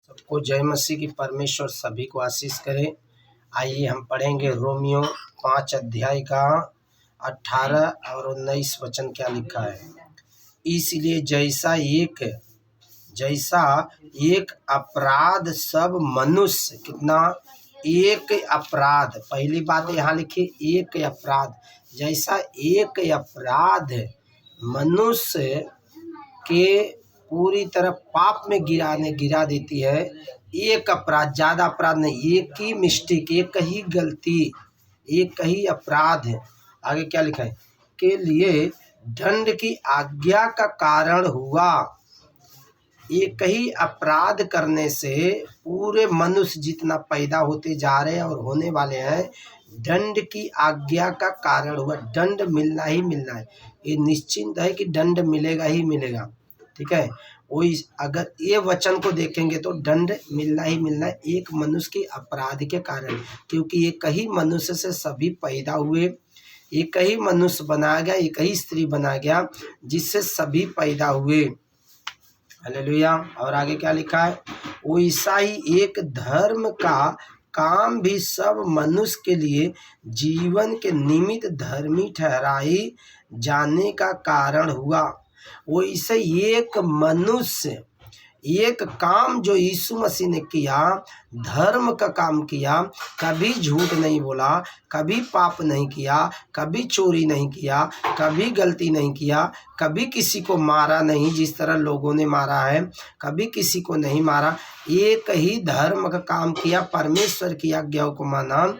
सबको जय मसीह की परमेश्वर सभी को आशीष करे। आइए हम पढ़ेंगे रोमियो 5 अध्याय का 18 और 19 वचन क्या लिखा है। इसलिए जैसा एक अपराध सब मनुष्य, कितना एक अपराध, पहली बात यहाँ लिखी एक अपराध, जैसा एक अपराध मनुष्य के पूरी तरह पाप में गिरा देती है। एक अपराध, ज़्यादा अपराध नहीं, एक ही मिस्टेक, एक ही गलती, एक ही अपराध है। आगे क्या लिखा है, के लिए दंड की आज्ञा का कारण हुआ। एक ही अपराध करने से पूरे मनुष्य जितना पैदा होते जा रहे हैं और होने वाले हैं, दंड की आज्ञा का कारण हुआ। दंड मिलना ही मिलना है, ये निश्चिंत है कि दंड मिलेगा ही मिलेगा। ठीक है, वही अगर ये वचन को देखेंगे तो दंड मिलना ही मिलना है एक मनुष्य के अपराध के कारण, क्योंकि एक ही मनुष्य से सभी पैदा हुए, एक ही मनुष्य बनाया गया, एक ही स्त्री बनाया गया जिससे सभी पैदा हुए। हालेलुया। और आगे क्या लिखा है, वैसा ही एक धर्म का काम भी सब मनुष्य के लिए जीवन के निमित्त धर्मी ठहराई जाने का कारण हुआ। वैसे एक मनुष्य, एक काम जो यीशु मसीह ने किया, धर्म का काम किया, कभी झूठ नहीं बोला, कभी पाप नहीं किया, कभी चोरी नहीं किया, कभी गलती नहीं किया, कभी किसी को मारा नहीं जिस तरह लोगों ने मारा है, कभी किसी को नहीं मारा, एक ही धर्म का काम किया, परमेश्वर की आज्ञाओं को माना।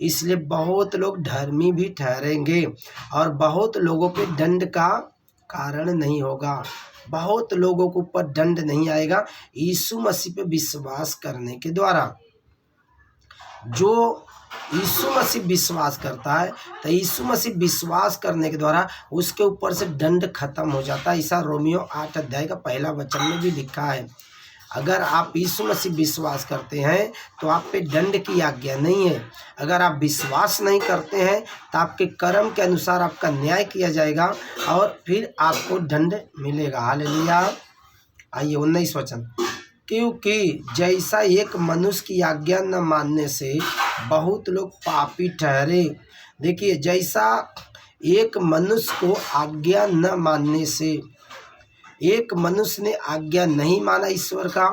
इसलिए बहुत लोग धर्मी भी ठहरेंगे और बहुत लोगों पे दंड का कारण नहीं होगा, बहुत लोगों के ऊपर दंड नहीं आएगा यीशु मसीह पे विश्वास करने के द्वारा। जो यीशु मसीह विश्वास करता है तो यीशु मसीह विश्वास करने के द्वारा उसके ऊपर से दंड खत्म हो जाता है। ऐसा रोमियो 8 अध्याय का पहला वचन में भी लिखा है। अगर आप यीशु मसीह विश्वास करते हैं तो आप पे दंड की आज्ञा नहीं है। अगर आप विश्वास नहीं करते हैं तो आपके कर्म के अनुसार आपका न्याय किया जाएगा और फिर आपको दंड मिलेगा। हालेलुया। आइए 19 वचन, क्योंकि जैसा एक मनुष्य की आज्ञा न मानने से बहुत लोग पापी ठहरे। देखिए, जैसा एक मनुष्य को आज्ञा न मानने से, एक मनुष्य ने आज्ञा नहीं माना ईश्वर का,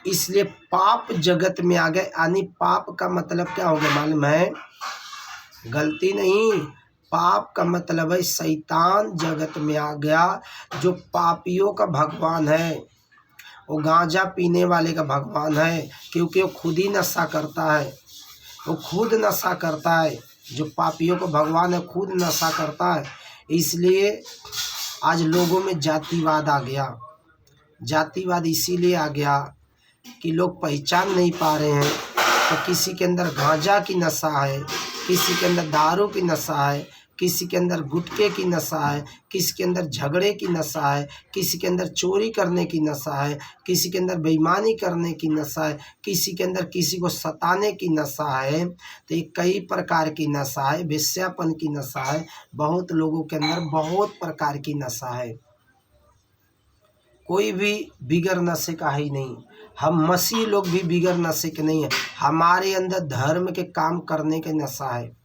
इसलिए पाप जगत में आ गए। यानी पाप का मतलब क्या हो गया मालूम है, गलती नहीं, पाप का मतलब है शैतान जगत में आ गया, जो पापियों का भगवान है, वो गांजा पीने वाले का भगवान है, क्योंकि वो खुद ही नशा करता है, वो खुद नशा करता है। जो पापियों का भगवान है खुद नशा करता है। इसलिए आज लोगों में जातिवाद आ गया। जातिवाद इसीलिए आ गया कि लोग पहचान नहीं पा रहे हैं। तो किसी के अंदर गांजा की नशा है, किसी के अंदर दारू की नशा है, किसी के अंदर गुटखे की नशा है, किसी के अंदर झगड़े की नशा है, किसी के अंदर चोरी करने की नशा है, किसी के अंदर बेईमानी करने की नशा है, किसी के अंदर किसी को सताने की नशा है। तो ये कई प्रकार की नशा है, वेश्यापन की नशा है, बहुत लोगों के अंदर बहुत प्रकार की नशा है। कोई भी बिगर नशे का ही नहीं, हम मसीह लोग भी बिगर नशे के नहीं है। हमारे अंदर धर्म के काम करने के नशा है,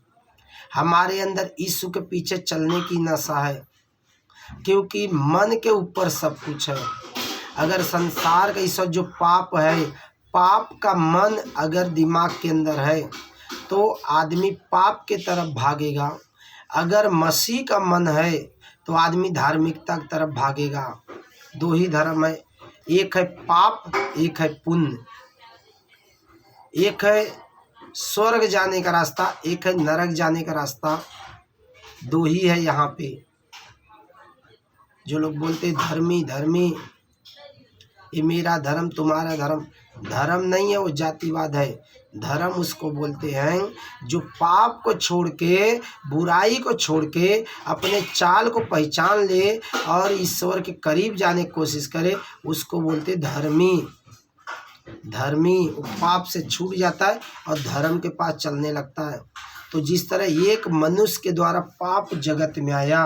हमारे अंदर यीशु के पीछे चलने की नशा है, क्योंकि मन के ऊपर सब कुछ है। अगर संसार का ईश्वर जो पाप है, पाप का मन अगर दिमाग के अंदर है तो आदमी पाप के तरफ भागेगा। अगर मसीह का मन है तो आदमी धार्मिकता की तरफ भागेगा। दो ही धर्म है, एक है पाप, एक है पुण्य, एक है स्वर्ग जाने का रास्ता, एक है नरक जाने का रास्ता। दो ही है यहाँ पे। जो लोग बोलते धर्मी धर्मी, ये मेरा धर्म तुम्हारा धर्म, धर्म नहीं है, वो जातिवाद है। धर्म उसको बोलते हैं जो पाप को छोड़ के, बुराई को छोड़ के अपने चाल को पहचान ले और ईश्वर के करीब जाने की कोशिश करे, उसको बोलते धर्मी। धर्मी पाप से छूट जाता है और धर्म के पास चलने लगता है। तो जिस तरह एक मनुष्य के द्वारा पाप जगत में आया,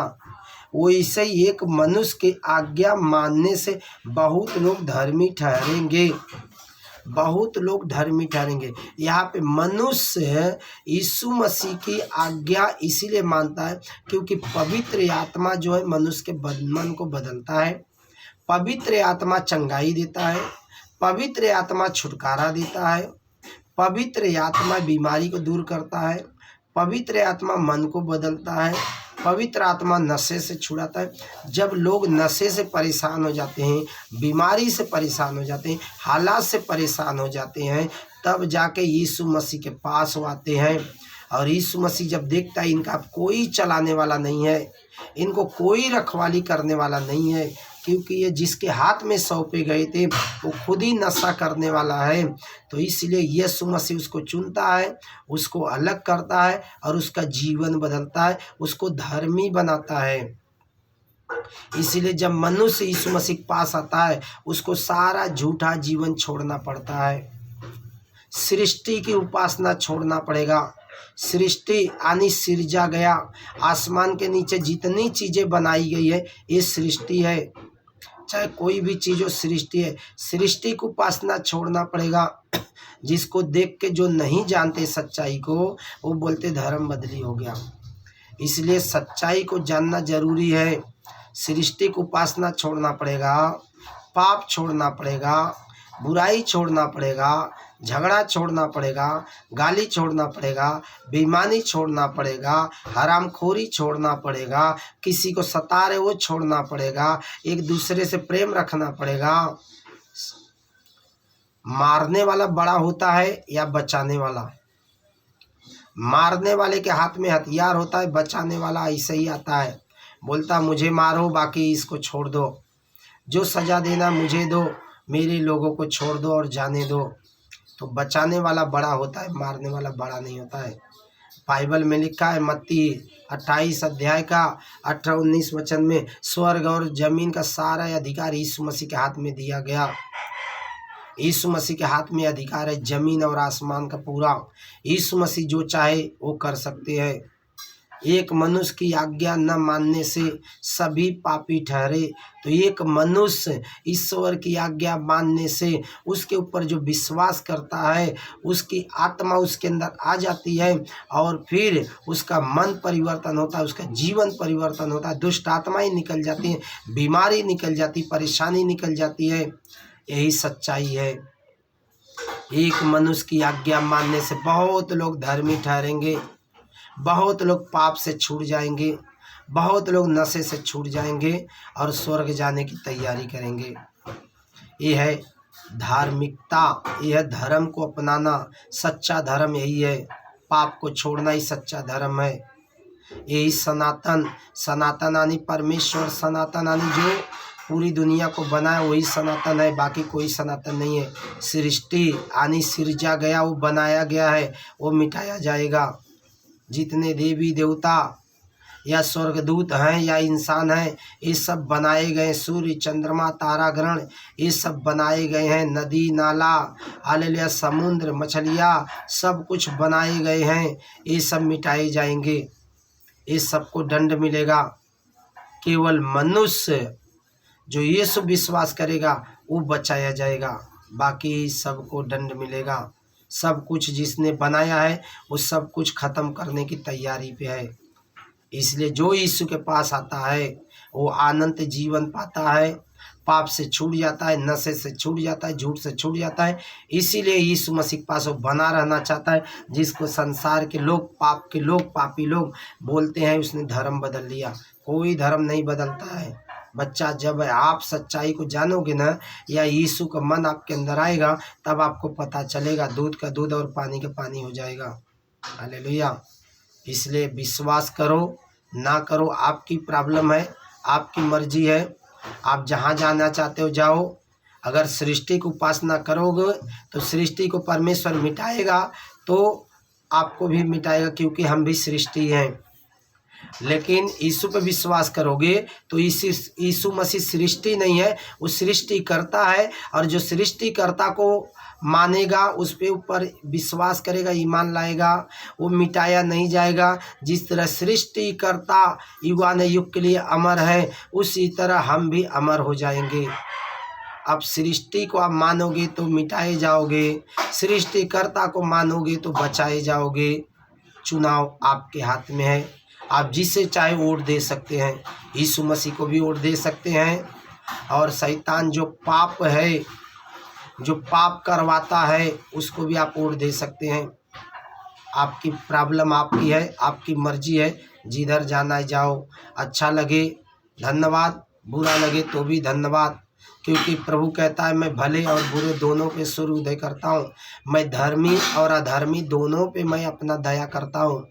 वैसे ही एक मनुष्य की आज्ञा मानने से बहुत लोग धर्मी ठहरेंगे। बहुत लोग धर्मी ठहरेंगे। यहाँ पे मनुष्य यीशु मसीह की आज्ञा इसीलिए मानता है क्योंकि पवित्र आत्मा जो है मनुष्य के मन को बदलता है, पवित्र आत्मा चंगाई देता है, पवित्र आत्मा छुटकारा देता है, पवित्र आत्मा बीमारी को दूर करता है, पवित्र आत्मा मन को बदलता है, पवित्र आत्मा नशे से छुड़ाता है। जब लोग नशे से परेशान हो जाते हैं, बीमारी से परेशान हो जाते हैं, हालात से परेशान हो जाते हैं, तब जाके यीशु मसीह के पास वो आते हैं। और यीशु मसीह जब देखता है इनका कोई चलाने वाला नहीं है, इनको कोई रखवाली करने वाला नहीं है, क्योंकि ये जिसके हाथ में सौंपे गए थे वो खुद ही नशा करने वाला है, तो इसलिए यीशु मसीह उसको चुनता है, उसको अलग करता है और उसका जीवन बदलता है, उसको धर्मी बनाता है। इसलिए जब मनुष्य यीशु मसीह के पास आता है उसको सारा झूठा जीवन छोड़ना पड़ता है, सृष्टि की उपासना छोड़ना पड़ेगा। सृष्टि यानी सिरजा गया, आसमान के नीचे जितनी चीज़ें बनाई गई है ये सृष्टि है, चाहे कोई भी चीज़ हो सृष्टि है। सृष्टि को उपासना छोड़ना पड़ेगा। जिसको देख के जो नहीं जानते सच्चाई को वो बोलते धर्म बदली हो गया। इसलिए सच्चाई को जानना जरूरी है। सृष्टि को उपासना छोड़ना पड़ेगा, पाप छोड़ना पड़ेगा, बुराई छोड़ना पड़ेगा, झगड़ा छोड़ना पड़ेगा, गाली छोड़ना पड़ेगा, बेईमानी छोड़ना पड़ेगा, हरामखोरी छोड़ना पड़ेगा, किसी को सता रहे वो छोड़ना पड़ेगा, एक दूसरे से प्रेम रखना पड़ेगा। मारने वाला बड़ा होता है या बचाने वाला? मारने वाले के हाथ में हथियार होता है, बचाने वाला ऐसे ही आता है, बोलता मुझे मारो बाकी इसको छोड़ दो, जो सज़ा देना मुझे दो, मेरे लोगों को छोड़ दो और जाने दो। तो बचाने वाला बड़ा होता है, मारने वाला बड़ा नहीं होता है। बाइबल में लिखा है मत्ती 28 अध्याय का 18-19 वचन में, स्वर्ग और जमीन का सारा अधिकार यीशु मसीह के हाथ में दिया गया। यीशु मसीह के हाथ में अधिकार है जमीन और आसमान का पूरा। यीशु मसीह जो चाहे वो कर सकते हैं। एक मनुष्य की आज्ञा न मानने से सभी पापी ठहरे, तो एक मनुष्य ईश्वर की आज्ञा मानने से उसके ऊपर जो विश्वास करता है उसकी आत्मा उसके अंदर आ जाती है और फिर उसका मन परिवर्तन होता है, उसका जीवन परिवर्तन होता है, दुष्ट आत्माएं निकल जाती हैं, बीमारी निकल जाती, परेशानी निकल जाती है। यही सच्चाई है। एक मनुष्य की आज्ञा मानने से बहुत लोग धर्मी ठहरेंगे, बहुत लोग पाप से छूट जाएंगे, बहुत लोग नशे से छूट जाएंगे और स्वर्ग जाने की तैयारी करेंगे। ये है धार्मिकता, ये है धर्म को अपनाना। सच्चा धर्म यही है, पाप को छोड़ना ही सच्चा धर्म है। यही सनातन यानी परमेश्वर, सनातन यानी जो पूरी दुनिया को बनाया वही सनातन है, बाकी कोई सनातन नहीं है। सृष्टि यानी सिरजा गया, वो बनाया गया है, वो मिटाया जाएगा। जितने देवी देवता या स्वर्गदूत हैं या इंसान हैं ये सब बनाए गए, सूर्य चंद्रमा तारा ग्रहण ये सब बनाए गए हैं, नदी नाला हालेलुया समुद्र मछलियाँ सब कुछ बनाए गए हैं, ये सब मिटाए जाएंगे, ये सबको दंड मिलेगा। केवल मनुष्य जो यीशु विश्वास करेगा वो बचाया जाएगा, बाकी सबको दंड मिलेगा। सब कुछ जिसने बनाया है वो सब कुछ ख़त्म करने की तैयारी पे है। इसलिए जो यीशु के पास आता है वो अनंत जीवन पाता है, पाप से छूट जाता है, नशे से छूट जाता है, झूठ से छूट जाता है। इसीलिए यीशु मसीह के पास वो बना रहना चाहता है, जिसको संसार के लोग, पाप के लोग, पापी लोग बोलते हैं उसने धर्म बदल लिया। कोई धर्म नहीं बदलता है बच्चा। जब आप सच्चाई को जानोगे ना, या यीशु का मन आपके अंदर आएगा, तब आपको पता चलेगा, दूध का दूध और पानी का पानी हो जाएगा। हालेलुया। इसलिए विश्वास करो ना करो आपकी प्रॉब्लम है, आपकी मर्जी है, आप जहाँ जाना चाहते हो जाओ। अगर सृष्टि को उपासना करोगे तो सृष्टि को परमेश्वर मिटाएगा, तो आपको भी मिटाएगा, क्योंकि हम भी सृष्टि हैं। लेकिन यीशु पे विश्वास करोगे तो यीशु मसीह सृष्टि नहीं है, वो सृष्टि करता है। और जो सृष्टिकर्ता को मानेगा, उस पे ऊपर विश्वास करेगा, ईमान लाएगा, वो मिटाया नहीं जाएगा। जिस तरह सृष्टिकर्ता युगान युग के लिए अमर है, उसी तरह हम भी अमर हो जाएंगे। अब सृष्टि को आप मानोगे तो मिटाए जाओगे, सृष्टिकर्ता को मानोगे तो बचाए जाओगे। चुनाव आपके हाथ में है, आप जिसे चाहे वोट दे सकते हैं। यीशु मसीह को भी वोट दे सकते हैं, और शैतान जो पाप है, जो पाप करवाता है, उसको भी आप वोट दे सकते हैं। आपकी प्रॉब्लम आपकी है, आपकी मर्जी है, जिधर जाना है जाओ। अच्छा लगे धन्यवाद, बुरा लगे तो भी धन्यवाद, क्योंकि प्रभु कहता है मैं भले और बुरे दोनों पे सूर्योदय करता हूँ, मैं धर्मी और अधर्मी दोनों पे मैं अपना दया करता हूँ।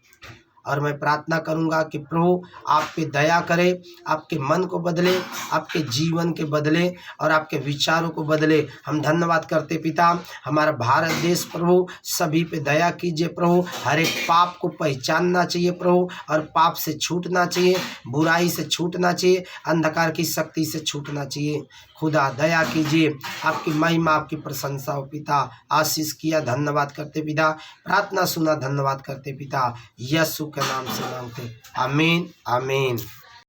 और मैं प्रार्थना करूंगा कि प्रभु आप पे दया करे, आपके मन को बदले, आपके जीवन के बदले और आपके विचारों को बदले। हम धन्यवाद करते पिता, हमारा भारत देश प्रभु सभी पे दया कीजिए प्रभु। हर एक पाप को पहचानना चाहिए प्रभु, और पाप से छूटना चाहिए, बुराई से छूटना चाहिए, अंधकार की शक्ति से छूटना चाहिए। खुदा दया कीजिए, आपकी महिमा आपकी प्रशंसा हो पिता। आशीष किया, धन्यवाद करते पिता, प्रार्थना सुना, धन्यवाद करते पिता, यीशु के नाम से मांगते, आमीन आमीन।